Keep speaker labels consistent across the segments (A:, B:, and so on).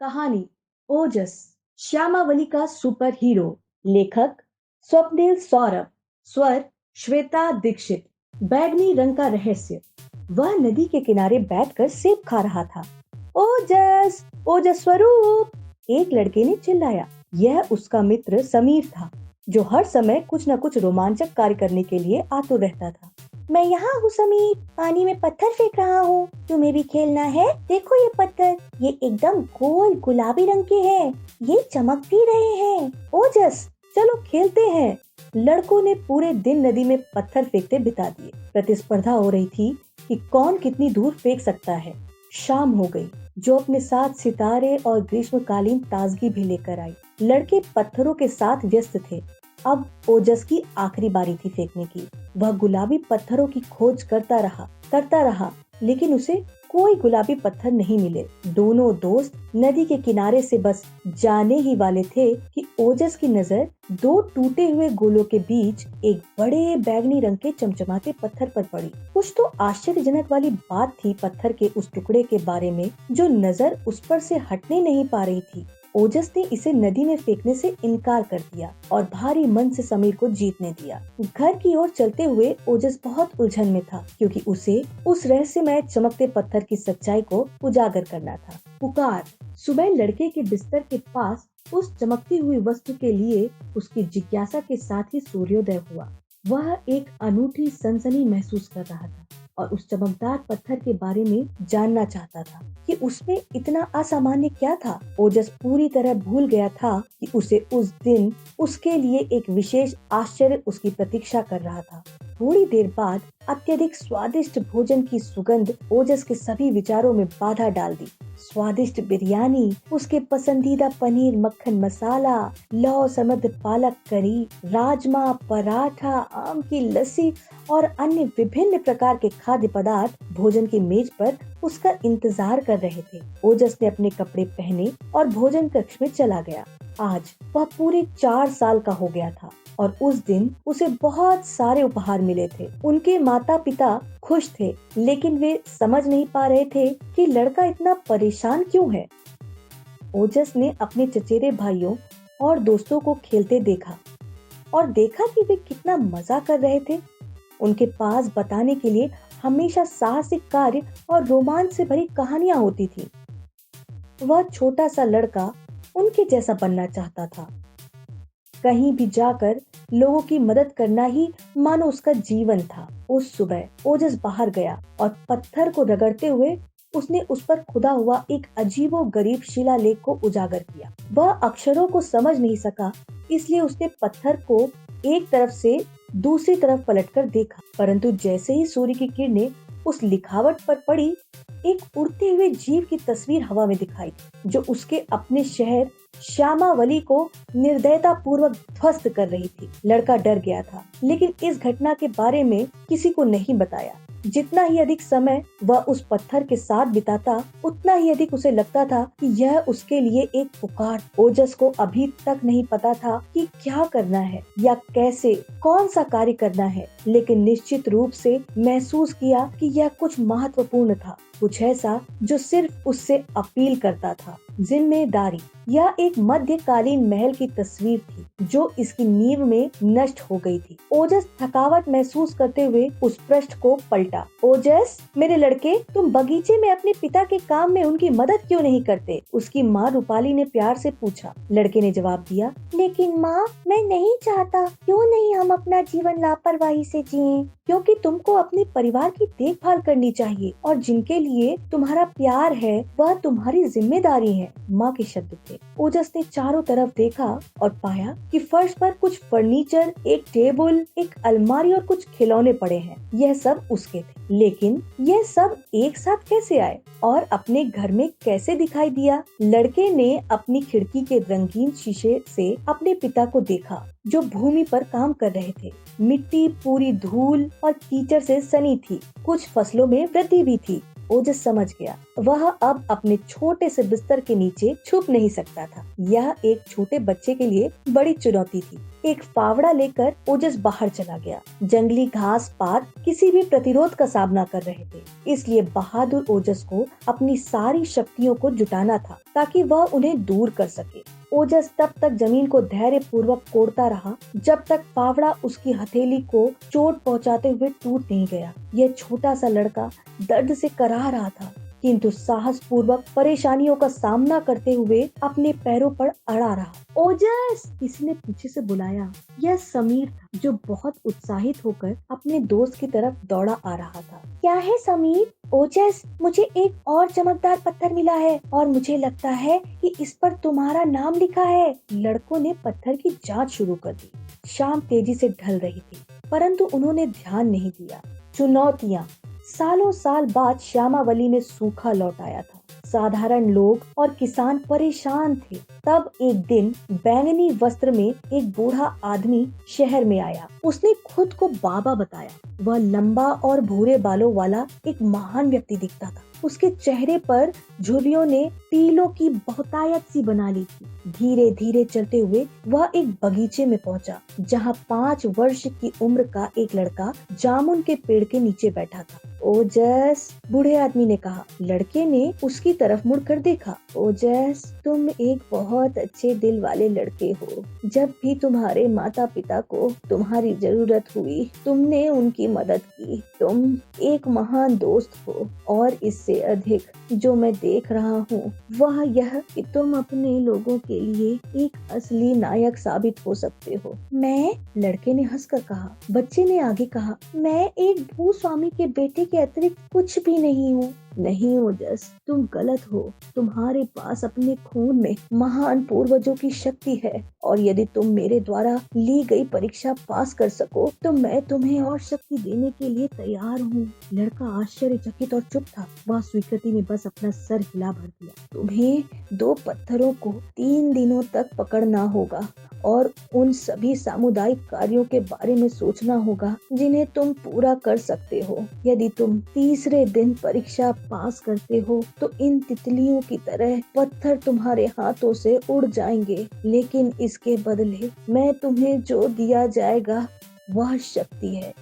A: कहानी ओजस श्यामावली का super hero. लेखक स्वप्निल सौरभ। स्वर श्वेता दीक्षित। बैगनी रंग का रहस्य। वह नदी के किनारे बैठकर सेब खा रहा था। ओजस, ओजस स्वरूप, एक लड़के ने चिल्लाया। यह उसका मित्र समीर था, जो हर समय कुछ न कुछ रोमांचक कार्य करने के लिए आतुर रहता था। मैं यहाँ हूँ समीर, पानी में पत्थर फेंक रहा हूँ। तुम्हें भी खेलना है? देखो ये पत्थर, ये एकदम गोल गुलाबी रंग के हैं। ये चमक भी रहे हैं। ओजस, चलो खेलते हैं। लड़कों ने पूरे दिन नदी में पत्थर फेंकते बिता दिए। प्रतिस्पर्धा हो रही थी कि कौन कितनी दूर फेंक सकता है। शाम हो गई, जो अपने साथ सितारे और ग्रीष्मकालीन ताजगी भी लेकर आई। लड़के पत्थरों के साथ व्यस्त थे। अब ओजस की आखिरी बारी थी फेंकने की। वह गुलाबी पत्थरों की खोज करता रहा, लेकिन उसे कोई गुलाबी पत्थर नहीं मिले। दोनों दोस्त नदी के किनारे से बस जाने ही वाले थे कि ओजस की नजर दो टूटे हुए गोलों के बीच एक बड़े बैगनी रंग के चमचमाते पत्थर पर पड़ी। कुछ तो आश्चर्यजनक वाली बात थी पत्थर के उस टुकड़े के बारे में, जो नजर उस पर से हटने नहीं पा रही थी। ओजस ने इसे नदी में फेंकने से इनकार कर दिया और भारी मन से समीर को जीतने दिया। घर की ओर चलते हुए ओजस बहुत उलझन में था, क्योंकि उसे उस रहस्यमय चमकते पत्थर की सच्चाई को उजागर करना था। पुकार। सुबह लड़के के बिस्तर के पास उस चमकती हुई वस्तु के लिए उसकी जिज्ञासा के साथ ही सूर्योदय हुआ। वह एक अनूठी सनसनी महसूस कर रहा था और उस चमकदार पत्थर के बारे में जानना चाहता था कि उसमें इतना असामान्य क्या था। ओजस पूरी तरह भूल गया था कि उसे उस दिन उसके लिए एक विशेष आश्चर्य उसकी प्रतीक्षा कर रहा था। थोड़ी देर बाद अत्यधिक स्वादिष्ट भोजन की सुगंध ओजस के सभी विचारों में बाधा डाल दी। स्वादिष्ट बिरयानी, उसके पसंदीदा पनीर मक्खन मसाला, लौ समृद्ध पालक करी, राजमा, पराठा, आम की लस्सी और अन्य विभिन्न प्रकार के खाद्य पदार्थ भोजन की मेज पर उसका इंतजार कर रहे थे। ओजस ने अपने कपड़े पहने और भोजन कक्ष में चला गया। आज वह पूरे 4 साल का हो गया था और उस दिन उसे बहुत सारे उपहार मिले थे। उनके माता पिता खुश थे, लेकिन वे समझ नहीं पा रहे थे कि लड़का इतना परेशान क्यों है। ओजस ने अपने चचेरे भाइयों और दोस्तों को खेलते देखा और देखा कि वे कितना मजा कर रहे थे। उनके पास बताने के लिए हमेशा साहसिक कार्य और रोमांच से भरी कहानियां होती थी। वह छोटा सा लड़का उनके जैसा बनना चाहता था। कहीं भी जाकर लोगों की मदद करना ही मानो उसका जीवन था। उस सुबह ओजस बाहर गया और पत्थर को रगड़ते हुए उसने उस पर खुदा हुआ एक अजीबोगरीब शिलालेख को उजागर किया। वह अक्षरों को समझ नहीं सका, इसलिए उसने पत्थर को एक तरफ से दूसरी तरफ पलटकर देखा, परंतु जैसे ही सूर्य की किरणें उस लिखावट पर पड़ी, एक उड़ते हुए जीव की तस्वीर हवा में दिखाई दी, जो उसके अपने शहर श्यामावली को निर्दयता पूर्वक ध्वस्त कर रही थी। लड़का डर गया था, लेकिन इस घटना के बारे में किसी को नहीं बताया। जितना ही अधिक समय वह उस पत्थर के साथ बिताता, उतना ही अधिक उसे लगता था कि यह उसके लिए एक पुकार। ओजस को अभी तक नहीं पता था कि क्या करना है या कैसे, कौन सा कार्य करना है, लेकिन निश्चित रूप से महसूस किया कि यह कुछ महत्वपूर्ण था, कुछ ऐसा जो सिर्फ उससे अपील करता था। जिम्मेदारी। यह एक मध्यकालीन महल की तस्वीर थी, जो इसकी नींव में नष्ट हो गई थी। ओजस थकावट महसूस करते हुए उस पृष्ठ को पलटा। ओजस, मेरे लड़के, तुम बगीचे में अपने पिता के काम में उनकी मदद क्यों नहीं करते? उसकी माँ रूपाली ने प्यार से पूछा। लड़के ने जवाब दिया, लेकिन माँ, मैं नहीं चाहता। क्यों नहीं हम अपना जीवन लापरवाही से जिएं? क्योंकि तुमको अपने परिवार की देखभाल करनी चाहिए और जिनके लिए तुम्हारा प्यार है वह तुम्हारी जिम्मेदारी है, माँ के शब्द थे। ओजस ने चारों तरफ देखा और पाया कि फर्श पर कुछ फर्नीचर, एक टेबल, एक अलमारी और कुछ खिलौने पड़े हैं। यह सब उसके थे, लेकिन यह सब एक साथ कैसे आए और अपने घर में कैसे दिखाई दिया? लड़के ने अपनी खिड़की के रंगीन शीशे से अपने पिता को देखा, जो भूमि पर काम कर रहे थे। मिट्टी पूरी धूल और कीचड़ से सनी थी। कुछ फसलों में वृद्धि भी थी। ओजस समझ गया, वह अब अपने छोटे से बिस्तर के नीचे छुप नहीं सकता था। यह एक छोटे बच्चे के लिए बड़ी चुनौती थी। एक फावड़ा लेकर ओजस बाहर चला गया। जंगली घास पात किसी भी प्रतिरोध का सामना कर रहे थे, इसलिए बहादुर ओजस को अपनी सारी शक्तियों को जुटाना था ताकि वह उन्हें दूर कर सके। ओजस तब तक जमीन को धैर्य पूर्वक कोड़ता रहा जब तक फावड़ा उसकी हथेली को चोट पहुंचाते हुए टूट नहीं गया। यह छोटा सा लड़का दर्द से कराह रहा था, किंतु साहस पूर्वक परेशानियों का सामना करते हुए अपने पैरों पर अड़ा रहा। ओजस! किसी ने पीछे से बुलाया। यह समीर था, जो बहुत उत्साहित होकर अपने दोस्त की तरफ दौड़ा आ रहा था। क्या है समीर? ओजस, मुझे एक और चमकदार पत्थर मिला है और मुझे लगता है कि इस पर तुम्हारा नाम लिखा है। लड़कों ने पत्थर की जांच शुरू कर दी। शाम तेजी से ढल रही थी, परंतु उन्होंने ध्यान नहीं दिया। चुनौतियाँ। सालों साल बाद श्यामावली में सूखा लौट आया था। साधारण लोग और किसान परेशान थे। तब एक दिन बैंगनी वस्त्र में एक बूढ़ा आदमी शहर में आया। उसने खुद को बाबा बताया। वह लंबा और भूरे बालों वाला एक महान व्यक्ति दिखता था। उसके चेहरे पर झुर्रियों ने तीलों की बहुतायत सी बना ली थी। धीरे धीरे चलते हुए वह एक बगीचे में पहुंचा, जहां 5 वर्ष की उम्र का एक लड़का जामुन के पेड़ के नीचे बैठा था। ओजस, बूढ़े आदमी ने कहा। लड़के ने उसकी तरफ मुड़कर देखा। ओजस, तुम एक बहुत अच्छे दिल वाले लड़के हो। जब भी तुम्हारे माता पिता को तुम्हारी जरूरत हुई, तुमने उनकी मदद की। तुम एक महान दोस्त हो, और इससे अधिक जो मैं देख रहा हूँ वह यह कि तुम अपने लोगों के लिए एक असली नायक साबित हो सकते हो। मैं? लड़के ने हंसकर कहा। बच्चे ने आगे कहा, मैं एक भूस्वामी के बेटे के अतिरिक्त कुछ भी नहीं हूँ। नहीं ओजस, तुम गलत हो। तुम्हारे पास अपने खून में महान पूर्वजों की शक्ति है, और यदि तुम मेरे द्वारा ली गई परीक्षा पास कर सको तो मैं तुम्हें और शक्ति देने के लिए तैयार हूँ। लड़का आश्चर्यचकित और चुप था। वह स्वीकृति में बस अपना सर हिला भर दिया। तुम्हें 2 पत्थरों को 3 दिनों तक पकड़ना होगा और उन सभी सामुदायिक कार्यों के बारे में सोचना होगा जिन्हें तुम पूरा कर सकते हो। यदि तुम तीसरे दिन परीक्षा पास करते हो तो इन तितलियों की तरह पत्थर तुम्हारे हाथों से उड़ जाएंगे, लेकिन इसके बदले मैं तुम्हें जो दिया जाएगा वह शक्ति है।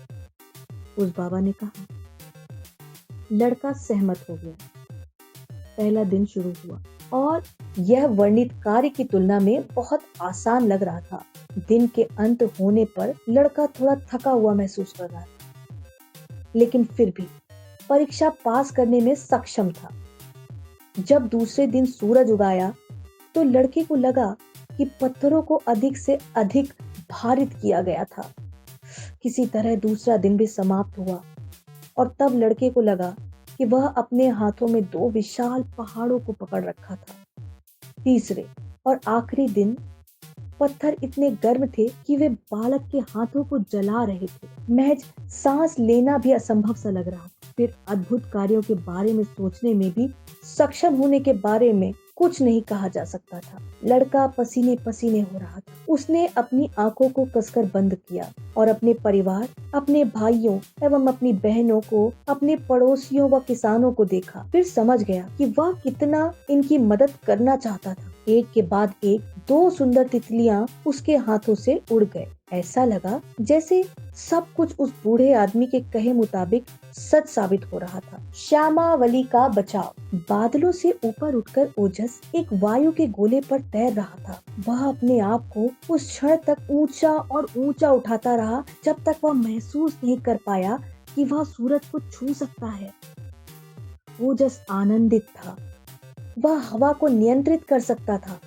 A: उस बाबा ने कहा। लड़का सहमत हो गया। पहला दिन शुरू हुआ और यह वर्णित कार्य की तुलना में बहुत आसान लग रहा था। दिन के अंत होने पर लड़का थोड़ा थका हुआ महसूस कर रहा था, लेकिन फिर भी परीक्षा पास करने में सक्षम था। जब दूसरे दिन सूरज उगाया तो लड़के को लगा कि पत्थरों को अधिक से अधिक भारित किया गया था। किसी तरह दूसरा दिन भी समाप्त हुआ और तब लड़के को लगा कि वह अपने हाथों में 2 विशाल पहाड़ों को पकड़ रखा था। तीसरे और आखिरी दिन पत्थर इतने गर्म थे कि वे बालक के हाथों को जला रहे थे। महज सांस लेना भी असंभव सा लग रहा था। फिर अद्भुत कार्यों के बारे में सोचने में भी सक्षम होने के बारे में कुछ नहीं कहा जा सकता था। लड़का पसीने पसीने हो रहा था। उसने अपनी आंखों को कसकर बंद किया और अपने परिवार, अपने भाइयों एवं अपनी बहनों को, अपने पड़ोसियों व किसानों को देखा। फिर समझ गया कि वह कितना इनकी मदद करना चाहता था। एक के बाद एक 2 सुंदर तितलियां उसके हाथों से उड़ गए। ऐसा लगा जैसे सब कुछ उस बूढ़े आदमी के कहे मुताबिक सच साबित हो रहा था। श्यामावली का बचाव। बादलों से ऊपर उठकर ओजस एक वायु के गोले पर तैर रहा था। वह अपने आप को उस क्षण तक ऊंचा और ऊंचा उठाता रहा जब तक वह महसूस नहीं कर पाया कि वह सूरज को छू सकता है। ओजस आनंदित था। वह हवा को नियंत्रित कर सकता था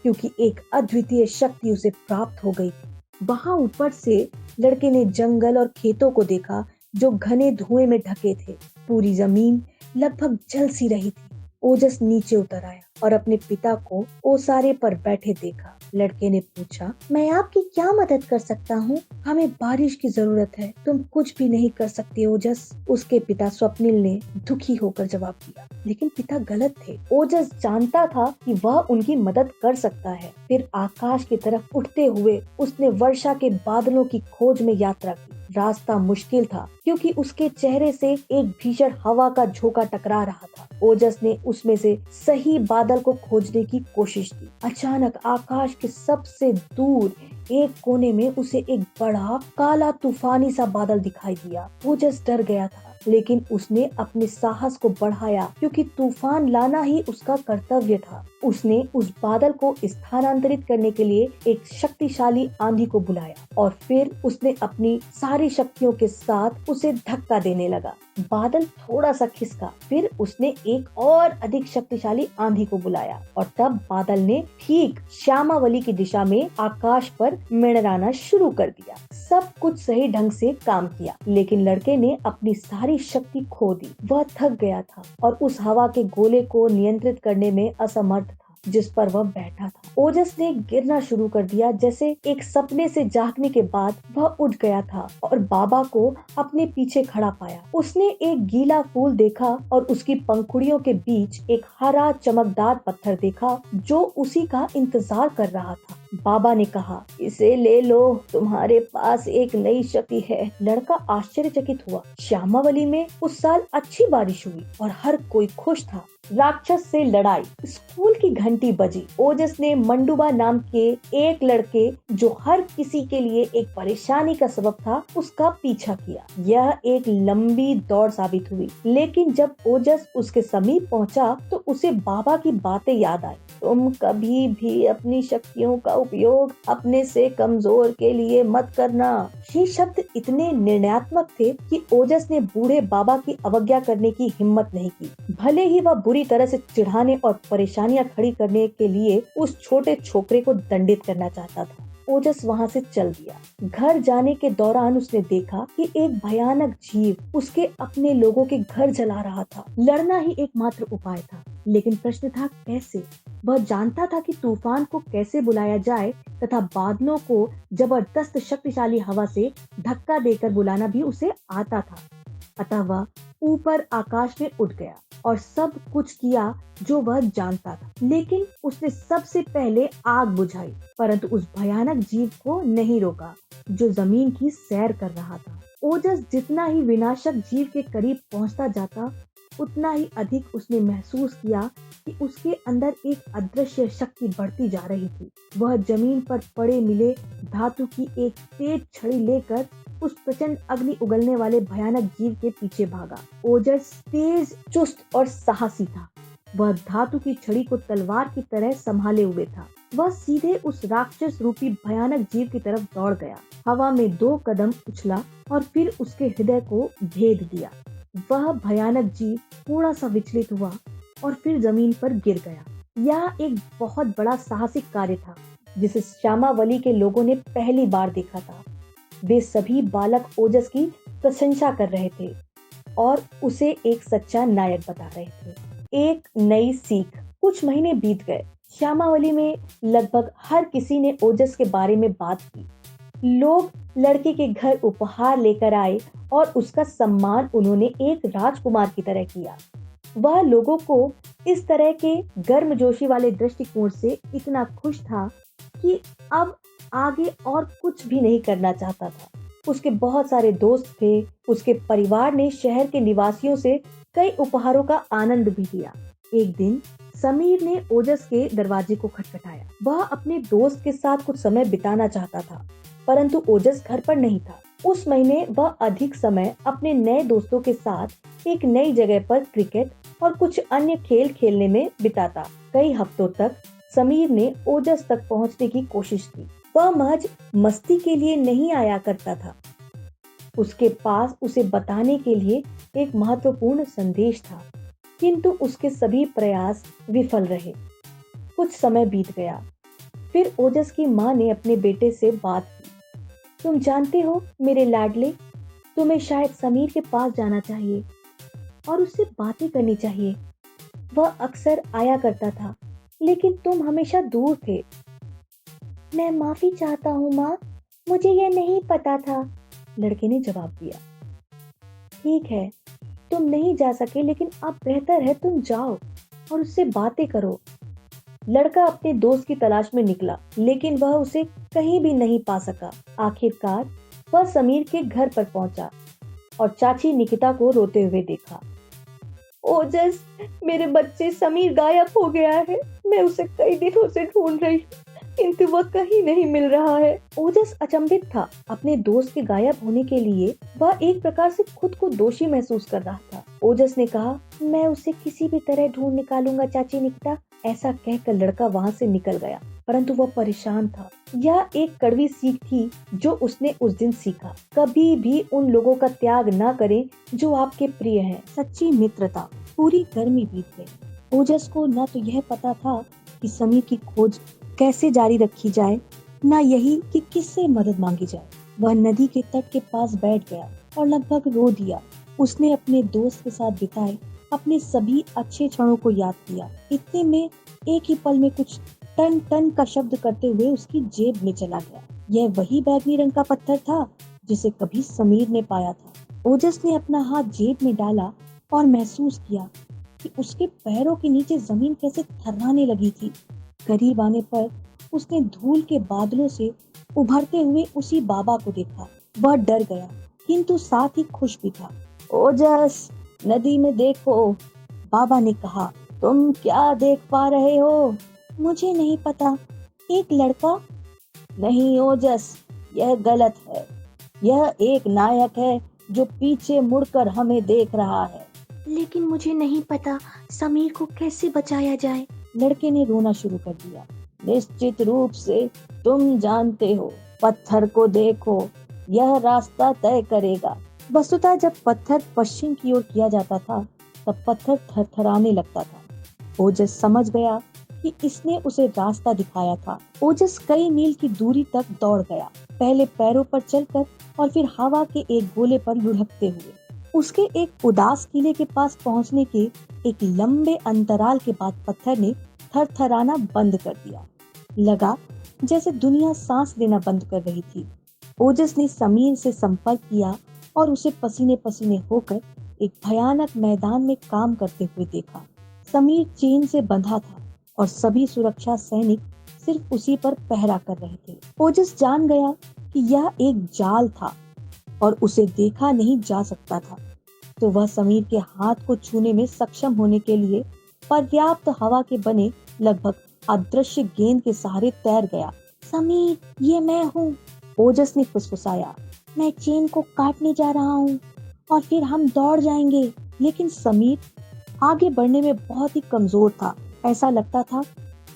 A: क्योंकि एक अद्वितीय शक्ति उसे प्राप्त हो गई थी। वहां ऊपर से लड़के ने जंगल और खेतों को देखा जो घने धुएं में ढके थे। पूरी जमीन लगभग जल सी रही थी। ओजस नीचे उतर आया और अपने पिता को ओसारे पर बैठे देखा। लड़के ने पूछा, मैं आपकी क्या मदद कर सकता हूँ? हमें बारिश की जरूरत है। तुम कुछ भी नहीं कर सकते ओजस। उसके पिता स्वप्निल ने दुखी होकर जवाब दिया। लेकिन पिता गलत थे। ओजस जानता था कि वह उनकी मदद कर सकता है। फिर आकाश की तरफ उठते हुए उसने वर्षा के बादलों की खोज में यात्रा की। रास्ता मुश्किल था क्योंकि उसके चेहरे से एक भीषण हवा का झोंका टकरा रहा था। ओजस ने उसमें से सही बादल को खोजने की कोशिश की। अचानक आकाश के सबसे दूर एक कोने में उसे एक बड़ा काला तूफानी सा बादल दिखाई दिया। ओजस डर गया था, लेकिन उसने अपने साहस को बढ़ाया क्योंकि तूफान लाना ही उसका कर्तव्य था। उसने उस बादल को स्थानांतरित करने के लिए एक शक्तिशाली आंधी को बुलाया और फिर उसने अपनी सारी शक्तियों के साथ उसे धक्का देने लगा। बादल थोड़ा सा खिसका, फिर उसने एक और अधिक शक्तिशाली आंधी को बुलाया और तब बादल ने ठीक श्यामावली की दिशा में आकाश पर मंडराना शुरू कर दिया। सब कुछ सही ढंग से काम किया, लेकिन लड़के ने अपनी सारी शक्ति खो दी। वह थक गया था और उस हवा के गोले को नियंत्रित करने में असमर्थ था जिस पर वह बैठा था। ओजस ने गिरना शुरू कर दिया। जैसे एक सपने से जागने के बाद वह उठ गया था और बाबा को अपने पीछे खड़ा पाया। उसने एक गीला फूल देखा और उसकी पंखुड़ियों के बीच एक हरा चमकदार पत्थर देखा जो उसी का इंतजार कर रहा था। बाबा ने कहा, इसे ले लो, तुम्हारे पास एक नई शक्ति है। लड़का आश्चर्यचकित हुआ। श्यामावली में उस साल अच्छी बारिश हुई और हर कोई खुश था। राक्षस से लड़ाई। स्कूल की घंटी बजी। ओजस ने मंडुबा नाम के एक लड़के जो हर किसी के लिए एक परेशानी का सबब था, उसका पीछा किया। यह एक लंबी दौड़ साबित हुई, लेकिन जब ओजस उसके समीप पहुंचा तो उसे बाबा की बातें याद आई। तुम कभी भी अपनी शक्तियों का उपयोग अपने से कमजोर के लिए मत करना। ये शब्द इतने निर्णयात्मक थे कि ओजस ने बूढ़े बाबा की अवज्ञा करने की हिम्मत नहीं की, भले ही वह बुरी तरह से चिढ़ाने और परेशानियां खड़ी करने के लिए उस छोटे छोकरे को दंडित करना चाहता था। ओजस वहाँ से चल दिया। घर जाने के दौरान उसने देखा कि एक भयानक जीव उसके अपने लोगों के घर जला रहा था। लड़ना ही एकमात्र उपाय था, लेकिन प्रश्न था कैसे। वह जानता था कि तूफान को कैसे बुलाया जाए तथा बादलों को जबरदस्त शक्तिशाली हवा से धक्का देकर बुलाना भी उसे आता था। अतः वह ऊपर आकाश में उठ गया और सब कुछ किया जो वह जानता था। लेकिन उसने सबसे पहले आग बुझाई, परंतु उस भयानक जीव को नहीं रोका जो जमीन की सैर कर रहा था। ओजस जितना ही विनाशक जीव के करीब पहुंचता जाता, उतना ही अधिक उसने महसूस किया कि उसके अंदर एक अदृश्य शक्ति बढ़ती जा रही थी। वह जमीन पर पड़े मिले धातु की एक तेज छड़ी लेकर उस प्रचंड अग्नि उगलने वाले भयानक जीव के पीछे भागा। ओजस तेज, चुस्त और साहसी था। वह धातु की छड़ी को तलवार की तरह संभाले हुए था। वह सीधे उस राक्षस रूपी भयानक जीव की तरफ दौड़ गया। हवा में 2 कदम उछला और फिर उसके हृदय को भेद दिया। वह भयानक जीव थोड़ा सा विचलित हुआ और फिर जमीन पर गिर गया। यह एक बहुत बड़ा साहसिक कार्य था जिसे श्यामावली के लोगों ने पहली बार देखा था। वे सभी बालक ओजस की प्रशंसा कर रहे थे और उसे एक सच्चा नायक बता रहे थे। एक नई सीख। कुछ महीने बीत गए। श्यामावली में लगभग हर किसी ने ओजस के बारे में बात की। लोग लड़के के घर उपहार लेकर आए और उसका सम्मान उन्होंने एक राजकुमार की तरह किया। वह लोगों को इस तरह के गर्मजोशी वाले दृष्टिकोण से इतना खुश था कि अब आगे और कुछ भी नहीं करना चाहता था। उसके बहुत सारे दोस्त थे। उसके परिवार ने शहर के निवासियों से कई उपहारों का आनंद भी लिया। एक दिन समीर ने ओजस के दरवाजे को खटखटाया। वह अपने दोस्त के साथ कुछ समय बिताना चाहता था, परंतु ओजस घर पर नहीं था। उस महीने वह अधिक समय अपने नए दोस्तों के साथ एक नई जगह पर क्रिकेट और कुछ अन्य खेल खेलने में बिताता। कई हफ्तों तक समीर ने ओजस तक पहुंचने की कोशिश की। वह महज मस्ती के लिए नहीं आया करता था। उसके पास उसे बताने के लिए एक महत्वपूर्ण संदेश था, किंतु उसके सभी प्रयास विफल रहे। कुछ समय बीत गया। फिर ओजस की माँ ने अपने बेटे से बात की। तुम जानते हो मेरे लाडले, तुम्हें शायद समीर के पास जाना चाहिए और उससे बातें करनी चाहिए। वह अक्सर आया करता था, लेकिन तुम हमेशा दूर थे। मैं माफी चाहता हूँ माँ, मुझे यह नहीं पता था, लड़के ने जवाब दिया। ठीक है, तुम नहीं जा सके, लेकिन अब बेहतर है तुम जाओ और उससे बातें करो। लड़का अपने दोस्त की तलाश में निकला, लेकिन वह उसे कहीं भी नहीं पा सका। आखिरकार वह समीर के घर पर पहुंचा और चाची निकिता को रोते हुए देखा। ओजस, मेरे बच्चे समीर गायब हो गया है। मैं उसे कई दिनों से ढूंढ रही हूँ, किंतु वह कहीं नहीं मिल रहा है। ओजस अचंभित था। अपने दोस्त के गायब होने के लिए वह एक प्रकार से खुद को दोषी महसूस कर रहा था। ओजस ने कहा, मैं उसे किसी भी तरह ढूंढ निकालूंगा चाची निकिता। ऐसा कहकर लड़का वहाँ से निकल गया, परंतु वह परेशान था। यह एक कड़वी सीख थी जो उसने उस दिन सीखा। कभी भी उन लोगों का त्याग न करें जो आपके प्रिय हैं। सच्ची मित्रता। पूरी गर्मी बीत गई। ओजस को न तो यह पता था कि समीर की खोज कैसे जारी रखी जाए, न यही कि किससे मदद मांगी जाए। वह नदी के तट के पास बैठ गया और लगभग रो दिया। उसने अपने दोस्त के साथ बिताए अपने सभी अच्छे क्षणों को याद किया। इतने में एक ही पल में कुछ टन टन का शब्द करते हुए उसकी जेब में चला गया। यह वही बैगनी रंग का पत्थर था जिसे कभी समीर ने पाया था। ओजस ने अपना हाथ जेब में डाला और महसूस किया कि उसके पैरों के नीचे जमीन कैसे थर्राने लगी थी। करीब आने पर उसने धूल के बादलों से उभरते हुए उसी बाबा को देखा। वह डर गया, किंतु साथ ही खुश भी था। ओजस, नदी में देखो, बाबा ने कहा। तुम क्या देख पा रहे हो? मुझे नहीं पता। एक लड़का? नहीं ओजस, यह गलत है। यह एक नायक है जो पीछे मुड़कर हमें देख रहा है। लेकिन मुझे नहीं पता समीर को कैसे बचाया जाए। लड़के ने रोना शुरू कर दिया। निश्चित रूप से तुम जानते हो। पत्थर को देखो, यह रास्ता तय करेगा। वस्तुतः जब पत्थर पश्चिम की ओर किया जाता था तब पत्थर थरथराने लगता था। ओजस समझ गया कि इसने उसे रास्ता दिखाया था। ओजस कई मील की दूरी तक दौड़ गया, पहले पैरों पर चलकर और फिर हवा के एक गोले पर लुढ़कते हुए। उसके एक उदास किले के पास पहुंचने के एक लंबे अंतराल के बाद पत्थर ने थरथराना बंद कर दिया। लगा जैसे दुनिया सांस लेना बंद कर रही थी। ओजस ने समीर से संपर्क किया और उसे पसीने पसीने होकर एक भयानक मैदान में काम करते हुए देखा। समीर चेन से बंधा था और सभी सुरक्षा सैनिक सिर्फ उसी पर पहरा कर रहे थे। ओजस जान गया कि यह एक जाल था और उसे देखा नहीं जा सकता था, तो वह समीर के हाथ को छूने में सक्षम होने के लिए पर्याप्त हवा के बने लगभग अदृश्य गेंद के सहारे तैर गया। समीर, ये मैं हूँ, ओजस ने फुसफुसाया। मैं चेन को काटने जा रहा हूँ और फिर हम दौड़ जाएंगे। लेकिन समीर आगे बढ़ने में बहुत ही कमजोर था। ऐसा लगता था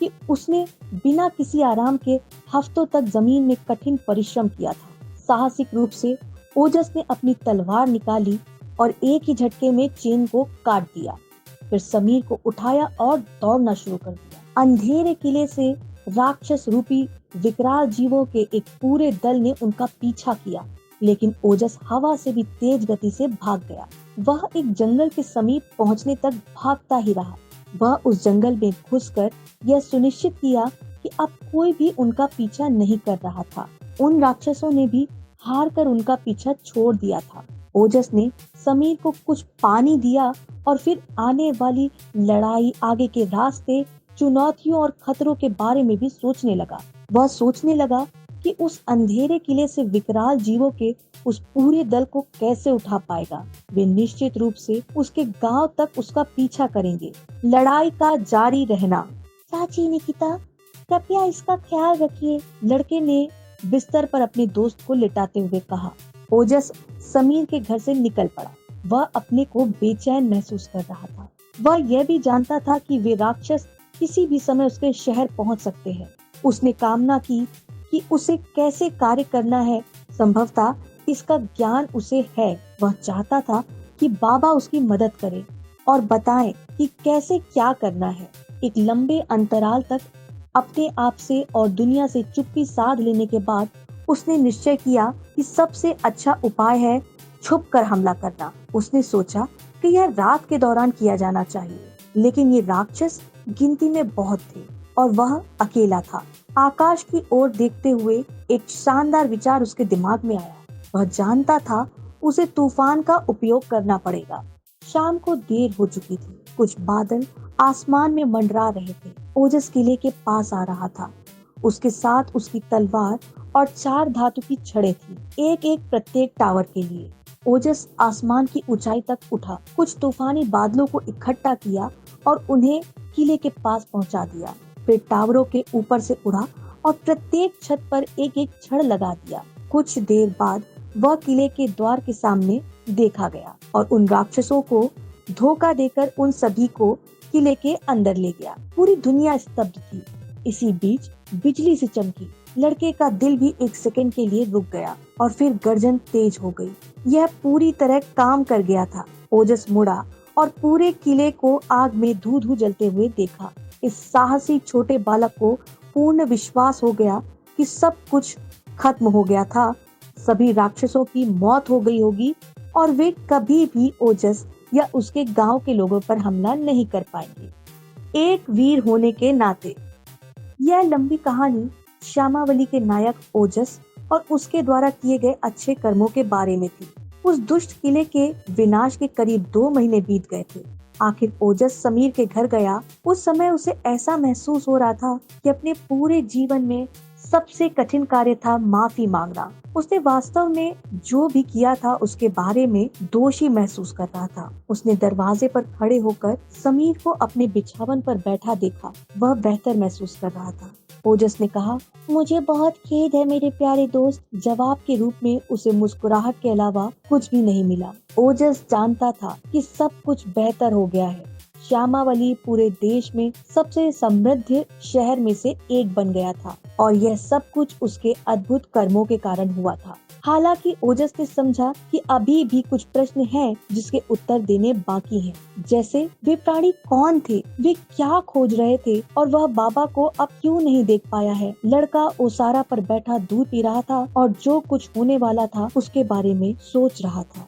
A: कि उसने बिना किसी आराम के हफ्तों तक जमीन में कठिन परिश्रम किया था। साहसिक रूप से ओजस ने अपनी तलवार निकाली और एक ही झटके में चेन को काट दिया। फिर समीर को उठाया और दौड़ना शुरू कर दिया। अंधेरे किले से राक्षस रूपी विकराल जीवों के एक पूरे दल ने उनका पीछा किया, लेकिन ओजस हवा से भी तेज गति से भाग गया। वह एक जंगल के समीप पहुंचने तक भागता ही रहा। वह उस जंगल में घुसकर यह सुनिश्चित किया कि अब कोई भी उनका पीछा नहीं कर रहा था। उन राक्षसों ने भी हार कर उनका पीछा छोड़ दिया था। ओजस ने समीर को कुछ पानी दिया और फिर आने वाली लड़ाई, आगे के रास्ते, चुनौतियों और खतरों के बारे में भी सोचने लगा। वह सोचने लगा कि उस अंधेरे किले से विकराल जीवों के उस पूरे दल को कैसे उठा पाएगा। वे निश्चित रूप से उसके गांव तक उसका पीछा करेंगे। लड़ाई का जारी रहना। चाची निकिता, कृपया इसका ख्याल रखिए, लड़के ने बिस्तर पर अपने दोस्त को लिटाते हुए कहा। ओजस समीर के घर से निकल पड़ा। वह अपने को बेचैन महसूस कर रहा था। वह यह भी जानता था कि वे राक्षस किसी भी समय उसके शहर पहुंच सकते हैं। उसने कामना की कि उसे कैसे कार्य करना है। संभवतः इसका ज्ञान उसे है। वह चाहता था कि बाबा उसकी मदद करे और बताएं कि कैसे क्या करना है। एक लंबे अंतराल तक अपने आप से और दुनिया से चुप्पी साध लेने के बाद उसने निश्चय किया कि सबसे अच्छा उपाय है छुप कर हमला करना। उसने सोचा कि यह रात के दौरान किया जाना चाहिए, लेकिन ये राक्षस गिनती में बहुत थे और वह अकेला था। आकाश की ओर देखते हुए एक शानदार विचार उसके दिमाग में आया। वह जानता था उसे तूफान का उपयोग करना पड़ेगा। शाम को देर हो चुकी थी। कुछ बादल आसमान में मंडरा रहे थे। ओजस किले के पास आ रहा था। उसके साथ उसकी तलवार और 4 धातु की छड़ें थी, एक एक प्रत्येक टावर के लिए। ओजस आसमान की ऊंचाई तक उठा, कुछ तूफानी बादलों को इकट्ठा किया और उन्हें किले के पास पहुंचा दिया। फिर टावरों के ऊपर से उड़ा और प्रत्येक छत पर एक एक छड़ लगा दिया। कुछ देर बाद वह किले के द्वार के सामने देखा गया और उन राक्षसों को धोखा देकर उन सभी को किले के अंदर ले गया। पूरी दुनिया स्तब्ध थी। इसी बीच बिजली से चमकी। लड़के का दिल भी एक सेकंड के लिए रुक गया और फिर गर्जन तेज हो गई। यह पूरी तरह काम कर गया था। ओजस मुड़ा और पूरे किले को आग में धू धू जलते हुए देखा। इस साहसी छोटे बालक को पूर्ण विश्वास हो गया कि सब कुछ खत्म हो गया था। सभी राक्षसों की मौत हो गई होगी और वे कभी भी ओजस या उसके गांव के लोगों पर हमला नहीं कर पाएंगे। एक वीर होने के नाते। यह लंबी कहानी श्यामावली के नायक ओजस और उसके द्वारा किए गए अच्छे कर्मों के बारे में थी। उस दुष्ट किले के विनाश के करीब 2 महीने बीत गए थे। आखिर ओजस समीर के घर गया। उस समय उसे ऐसा महसूस हो रहा था कि अपने पूरे जीवन में सबसे कठिन कार्य था माफी मांगना। उसने वास्तव में जो भी किया था उसके बारे में दोषी महसूस कर रहा था। उसने दरवाजे पर खड़े होकर समीर को अपने बिछावन पर बैठा देखा। वह बेहतर महसूस कर रहा था। ओजस ने कहा, मुझे बहुत खेद है मेरे प्यारे दोस्त। जवाब के रूप में उसे मुस्कुराहट के अलावा कुछ भी नहीं मिला। ओजस जानता था कि सब कुछ बेहतर हो गया है। श्यामावली पूरे देश में सबसे समृद्ध शहर में से एक बन गया था और यह सब कुछ उसके अद्भुत कर्मों के कारण हुआ था। हालांकि ओजस ने समझा कि अभी भी कुछ प्रश्न हैं जिसके उत्तर देने बाकी हैं। जैसे वे प्राणी कौन थे, वे क्या खोज रहे थे और वह बाबा को अब क्यों नहीं देख पाया है। लड़का ओसारा पर बैठा दूध पी रहा था और जो कुछ होने वाला था उसके बारे में सोच रहा था।